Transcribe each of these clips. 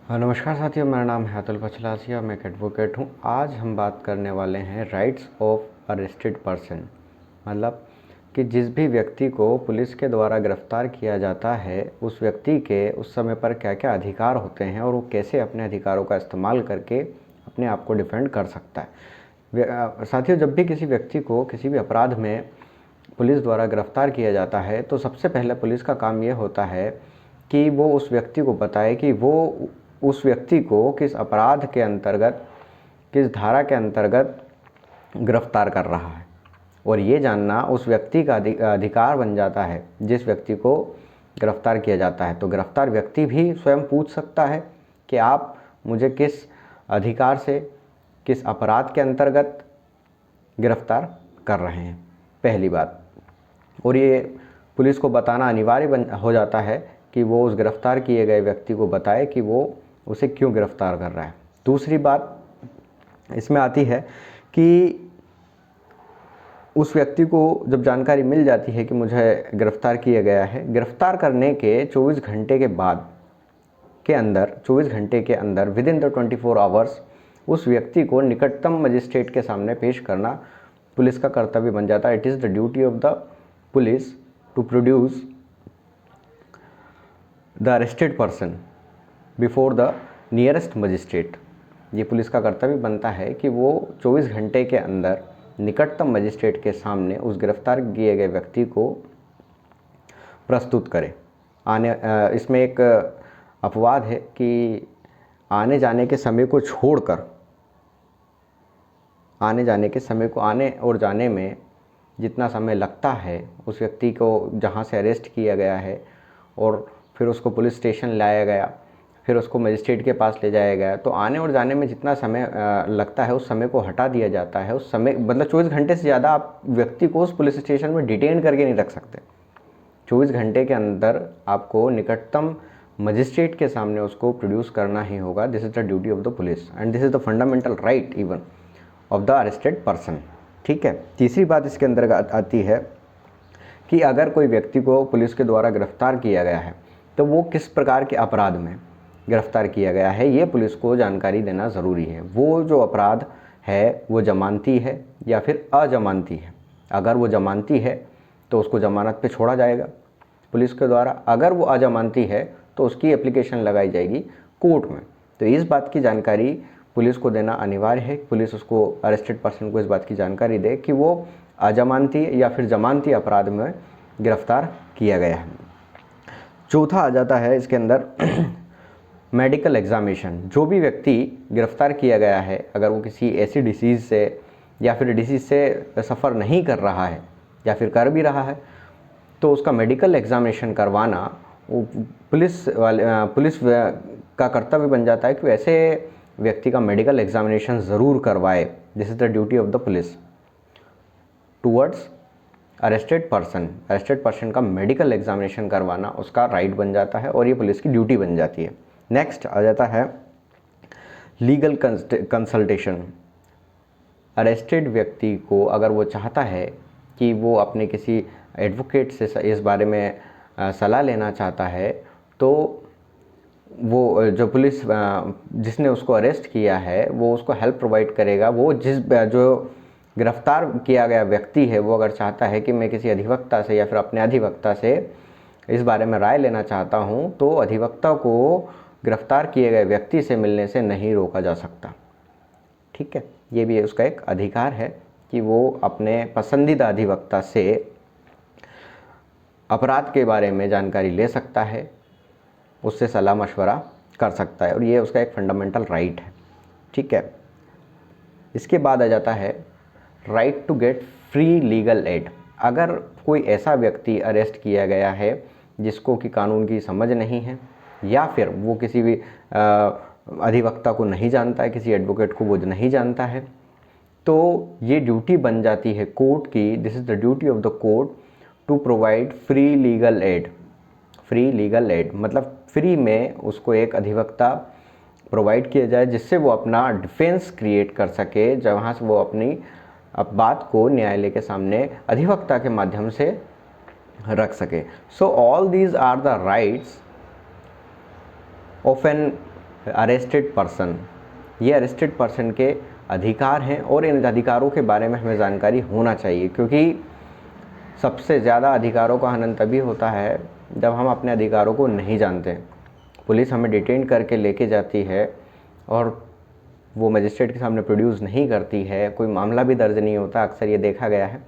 हाँ, नमस्कार साथियों, मेरा नाम है अतुल पचलासिया, मैं एक एडवोकेट हूँ। आज हम बात करने वाले हैं राइट्स ऑफ अरेस्टेड पर्सन। मतलब कि जिस भी व्यक्ति को पुलिस के द्वारा गिरफ्तार किया जाता है, उस व्यक्ति के उस समय पर क्या क्या अधिकार होते हैं और वो कैसे अपने अधिकारों का इस्तेमाल करके अपने आप को डिफेंड कर सकता है। साथियों, जब भी किसी व्यक्ति को किसी भी अपराध में पुलिस द्वारा गिरफ्तार किया जाता है, तो सबसे पहले पुलिस का काम ये होता है कि वो उस व्यक्ति को बताए कि वो उस व्यक्ति को किस अपराध के अंतर्गत, किस धारा के अंतर्गत गिरफ्तार कर रहा है। और ये जानना उस व्यक्ति का अधिकार बन जाता है जिस व्यक्ति को गिरफ्तार किया जाता है। तो गिरफ्तार व्यक्ति भी स्वयं पूछ सकता है कि आप मुझे किस अधिकार से, किस अपराध के अंतर्गत गिरफ्तार कर रहे हैं, पहली बात। और ये पुलिस को बताना अनिवार्य हो जाता है कि वो उस गिरफ्तार किए गए व्यक्ति को बताए कि वो उसे क्यों गिरफ्तार कर रहा है। दूसरी बात इसमें आती है कि उस व्यक्ति को जब जानकारी मिल जाती है कि मुझे गिरफ्तार किया गया है, गिरफ्तार करने के 24 घंटे के बाद के अंदर, 24 घंटे के अंदर, विद इन द 24 आवर्स उस व्यक्ति को निकटतम मजिस्ट्रेट के सामने पेश करना पुलिस का कर्तव्य बन जाता है। It is the duty of the police to produce the arrested person before the nearest magistrate. ये पुलिस का कर्तव्य बनता है कि वो 24 घंटे के अंदर निकटतम मजिस्ट्रेट के सामने उस गिरफ्तार किए गए व्यक्ति को प्रस्तुत करे। इसमें एक अपवाद है कि आने जाने के समय को छोड़कर, आने जाने के समय को, आने और जाने में जितना समय लगता है उस व्यक्ति को जहाँ से अरेस्ट किया गया है और फिर उसको पुलिस स्टेशन लाया गया, फिर उसको मजिस्ट्रेट के पास ले जाया गया, तो आने और जाने में जितना समय लगता है उस समय को हटा दिया जाता है। उस समय मतलब 24 घंटे से ज़्यादा आप व्यक्ति को उस पुलिस स्टेशन में डिटेन करके नहीं रख सकते। 24 घंटे के अंदर आपको निकटतम मजिस्ट्रेट के सामने उसको प्रोड्यूस करना ही होगा। This is the duty of the police and this is the fundamental right even of the arrested person. ठीक है। तीसरी बात इसके अंदर आती है कि अगर कोई व्यक्ति को पुलिस के द्वारा गिरफ्तार किया गया है तो वो किस प्रकार के अपराध में गिरफ्तार किया गया है, ये पुलिस को जानकारी देना ज़रूरी है। वो जो अपराध है वो जमानती है या फिर अजमानती है। अगर वो जमानती है तो उसको जमानत पे छोड़ा जाएगा पुलिस के द्वारा। अगर वो अजमानती है तो उसकी एप्लीकेशन लगाई जाएगी कोर्ट में। तो इस बात की जानकारी पुलिस को देना अनिवार्य है। पुलिस उसको, अरेस्टेड पर्सन को, इस बात की जानकारी दे कि वो अजमानती या फिर जमानती अपराध में गिरफ्तार किया गया है। चौथा आ जाता है इसके अंदर मेडिकल एग्जामिनेशन। जो भी व्यक्ति गिरफ्तार किया गया है, अगर वो किसी ऐसी डिसीज़ से या फिर डिसीज़ से सफ़र नहीं कर रहा है या फिर कर भी रहा है, तो उसका मेडिकल एग्जामिनेशन करवाना पुलिस का कर्तव्य बन जाता है कि ऐसे व्यक्ति का मेडिकल एग्जामिनेशन ज़रूर करवाए। This is the duty of the police towards arrested person. Arrested person का मेडिकल एग्जामिनेशन करवाना उसका राइट बन जाता है और ये पुलिस की ड्यूटी बन जाती है। नेक्स्ट आ जाता है लीगल कंसल्टेशन। अरेस्टेड व्यक्ति को अगर वो चाहता है कि वो अपने किसी एडवोकेट से इस बारे में सलाह लेना चाहता है, तो वो जो पुलिस जिसने उसको अरेस्ट किया है वो उसको हेल्प प्रोवाइड करेगा। वो जो गिरफ्तार किया गया व्यक्ति है, वो अगर चाहता है कि मैं किसी अधिवक्ता से या फिर अपने अधिवक्ता से इस बारे में राय लेना चाहता हूँ, तो अधिवक्ता को गिरफ्तार किए गए व्यक्ति से मिलने से नहीं रोका जा सकता। ठीक है। ये भी उसका एक अधिकार है कि वो अपने पसंदीदा अधिवक्ता से अपराध के बारे में जानकारी ले सकता है, उससे सलाह मशवरा कर सकता है, और ये उसका एक फंडामेंटल राइट है। ठीक है। इसके बाद आ जाता है right to get free legal aid. अगर कोई ऐसा व्यक्ति अरेस्ट किया गया है जिसको कि कानून की समझ नहीं है या फिर वो किसी भी अधिवक्ता को नहीं जानता है, किसी एडवोकेट को वो नहीं जानता है, तो ये ड्यूटी बन जाती है कोर्ट की। This is the duty of the court to provide free legal aid. Free legal aid मतलब फ्री में उसको एक अधिवक्ता प्रोवाइड किया जाए जिससे वो अपना डिफेंस क्रिएट कर सके, जहाँ से वो अपनी बात को न्यायालय के सामने अधिवक्ता के माध्यम से रख सके। So all these are the rights of an arrested person, ये अरेस्टेड पर्सन के अधिकार हैं और इन अधिकारों के बारे में हमें जानकारी होना चाहिए, क्योंकि सबसे ज़्यादा अधिकारों का हनन तभी होता है जब हम अपने अधिकारों को नहीं जानते। पुलिस हमें डिटेन करके लेके जाती है और वो मजिस्ट्रेट के सामने प्रोड्यूस नहीं करती है, कोई मामला भी दर्ज नहीं होता, अक्सर ये देखा गया है।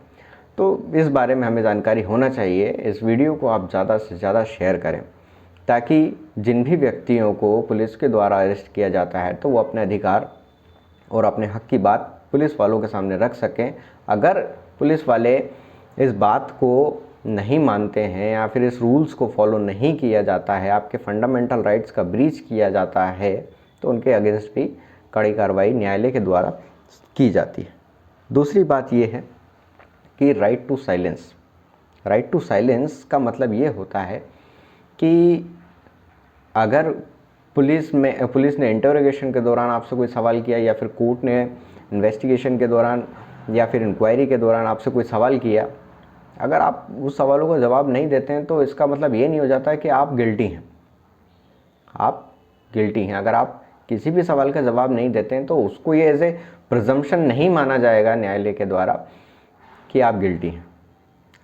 तो इस बारे में हमें जानकारी होना चाहिए। इस वीडियो को आप ज़्यादा से ज़्यादा शेयर करें ताकि जिन भी व्यक्तियों को पुलिस के द्वारा अरेस्ट किया जाता है तो वो अपने अधिकार और अपने हक की बात पुलिस वालों के सामने रख सकें। अगर पुलिस वाले इस बात को नहीं मानते हैं या फिर इस रूल्स को फॉलो नहीं किया जाता है, आपके फंडामेंटल राइट्स का ब्रीच किया जाता है, तो उनके अगेंस्ट भी कड़ी कार्रवाई न्यायालय के द्वारा की जाती है। दूसरी बात ये है कि right to silence. Right to silence का मतलब ये होता है कि अगर पुलिस ने इंटरोगेशन के दौरान आपसे कोई सवाल किया या फिर कोर्ट ने इन्वेस्टिगेशन के दौरान या फिर इंक्वायरी के दौरान आपसे कोई सवाल किया, अगर आप उस सवालों का जवाब नहीं देते हैं तो इसका मतलब ये नहीं हो जाता है कि आप गिल्टी हैं। आप गिल्टी हैं। अगर आप किसी भी सवाल का जवाब नहीं देते हैं तो उसको ये एज ए प्रिजम्पशन नहीं माना जाएगा न्यायालय के द्वारा कि आप गिल्टी हैं।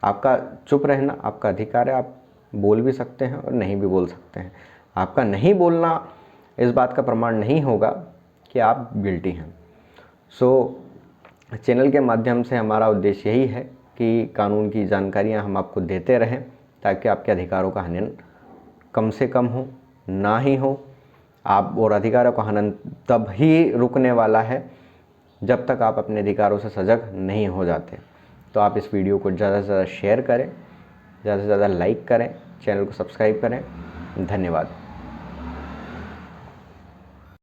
आपका चुप रहना आपका अधिकार है, आप बोल भी सकते हैं और नहीं भी बोल सकते हैं। आपका नहीं बोलना इस बात का प्रमाण नहीं होगा कि आप गिल्टी हैं। चैनल के माध्यम से हमारा उद्देश्य यही है कि कानून की जानकारियां हम आपको देते रहें ताकि आपके अधिकारों का हनन कम से कम हो, ना ही हो। आप और अधिकारों का हनन तब ही रुकने वाला है जब तक आप अपने अधिकारों से सजग नहीं हो जाते। तो आप इस वीडियो को ज़्यादा से ज़्यादा शेयर करें, ज़्यादा से ज़्यादा लाइक करें, चैनल को सब्सक्राइब करें। धन्यवाद।